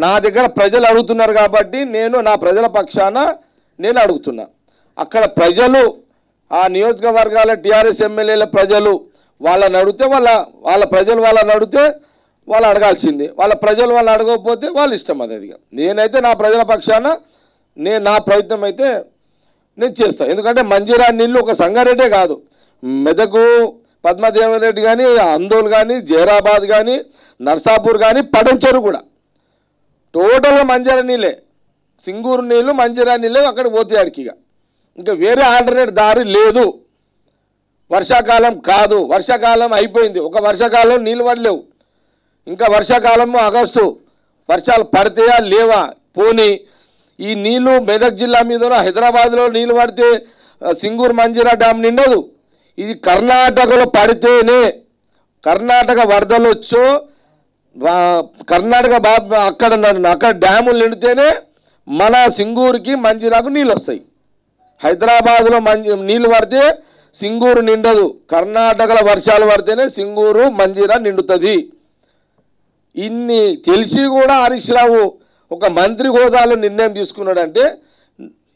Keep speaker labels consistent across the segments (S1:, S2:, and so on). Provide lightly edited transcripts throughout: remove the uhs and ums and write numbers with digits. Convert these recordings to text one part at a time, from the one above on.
S1: నా దగ్గర ప్రజలు అడుగుతున్నారు కాబట్టి నేను నా ప్రజల పక్షాన నేను అడుగుతున్నా. అక్కడ ప్రజలు ఆ నియోజకవర్గాల టీఆర్ఎస్ ఎమ్మెల్యేల ప్రజలు వాళ్ళని అడిగితే వాళ్ళ ప్రజలు వాళ్ళని అడిగితే వాళ్ళు అడగాల్సిందే. వాళ్ళ ప్రజలు వాళ్ళు అడగకపోతే వాళ్ళ ఇష్టం. అదిగా నేనైతే నా ప్రజల పక్షాన నా ప్రయత్నం అయితే నేను చేస్తాను. ఎందుకంటే మంజీరా నీళ్ళు ఒక సంగారెడ్డే కాదు, మెదకు పద్మదేవరెడ్డి కానీ, అందోల్ కానీ, జైరాబాద్ కానీ, నర్సాపూర్ కానీ, పడంచెరు కూడా టోటల్గా మంజీరా నీళ్ళే. సింగూరు నీళ్ళు మంజీరా నీళ్ళే అక్కడ పోతే అడికిగా ఇంకా వేరే ఆల్టర్నేట్ దారి లేదు. వర్షాకాలం కాదు, వర్షాకాలం అయిపోయింది. ఒక వర్షాకాలం నీళ్ళు పడలేవు. ఇంకా వర్షాకాలం ఆగస్టు వర్షాలు పడితేయా లేవా పోనీ. ఈ నీళ్ళు మెదక్ జిల్లా మీద హైదరాబాద్లో నీళ్ళు పడితే సింగూరు మంజీరా డ్యామ్ నిండదు. ఇది కర్ణాటకలో పడితేనే, కర్ణాటక వరదలు వచ్చో కర్ణాటక అక్కడ డ్యాములు నిండితేనే మన సింగూరుకి మంజీరాకు నీళ్ళు వస్తాయి. హైదరాబాద్లో నీళ్ళు పడితే సింగూరు నిండదు. కర్ణాటకలో వర్షాలు పడితేనే సింగూరు మంజీరా నిండుతుంది. ఇన్ని తెలిసి కూడా హరీష్ రావు ఒక మంత్రి హోదాలో నిర్ణయం తీసుకున్నాడంటే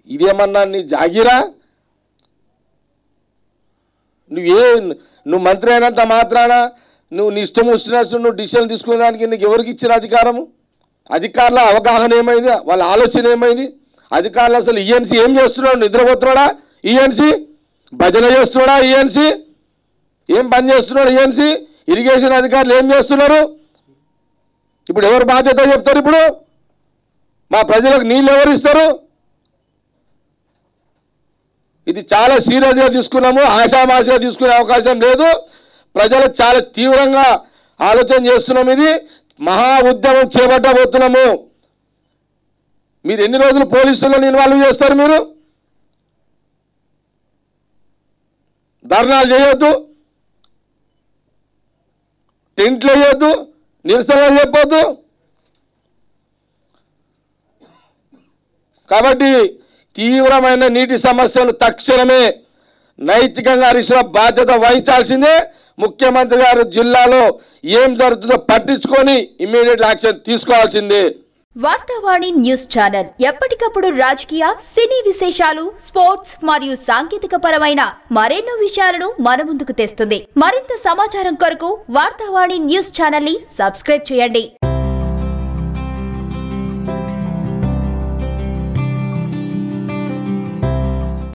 S1: ఇదేమన్నా నీ జాగిరా? నువ్వు మంత్రి అయినంత మాత్రాన నీ ఇష్టం వచ్చినట్టు నువ్వు డిసిషన్ తీసుకునేదానికి నీకు ఎవరికి ఇచ్చిన అధికారము? అధికారుల అవగాహన ఏమైంది? వాళ్ళ ఆలోచన ఏమైంది? అధికారులు అసలు ఈఎన్సీ ఏం చేస్తున్నాడు? నిద్రపోతున్నాడా ఈఎన్సీ? భజన చేస్తున్నాడా ఈఎన్సీ? ఏం పని చేస్తున్నాడు ఈఎన్సీ? ఇరిగేషన్ అధికారులు ఏం చేస్తున్నారు? ఇప్పుడు ఎవరు బాధ్యత చెప్తారు? ఇప్పుడు మా ప్రజలకు నీళ్ళు ఎవరు ఇస్తారు? ఇది చాలా సీరియస్గా తీసుకున్నాము. ఆశామాషగా తీసుకునే అవకాశం లేదు. ప్రజలు చాలా తీవ్రంగా ఆలోచన చేస్తున్నాం. ఇది మహా ఉద్యమం చేపట్టబోతున్నాము. మీరు ఎన్ని రోజులు పోలీసులను ఇన్వాల్వ్ చేస్తారు? మీరు ధర్నాలు చేయొద్దు, టెంట్లు వేయొద్దు, నిరసనలు చెప్పొద్దు. కాబట్టి తీవ్రమైన నీటి సమస్యలు తక్షణమే నైతికంగా హరీష్ రావు బాధ్యత వహించాల్సిందే. ముఖ్యమంత్రి గారు జిల్లాలో ఏం జరుగుతుందో పట్టించుకొని ఇమ్మీడియట్ యాక్షన్ తీసుకోవాల్సిందే.
S2: వార్తావాణి న్యూస్ ఛానల్ ఎప్పటికప్పుడు రాజకీయ, సినీ విశేషాలు, స్పోర్ట్స్ మరియు సాంకేతిక పరమైన మరెన్నో విషయాలను మన ముందుకు తెస్తుంది. మరింత సమాచారం కొరకు వార్తావాణి న్యూస్ ఛానల్ ని సబ్స్క్రైబ్ చేయండి.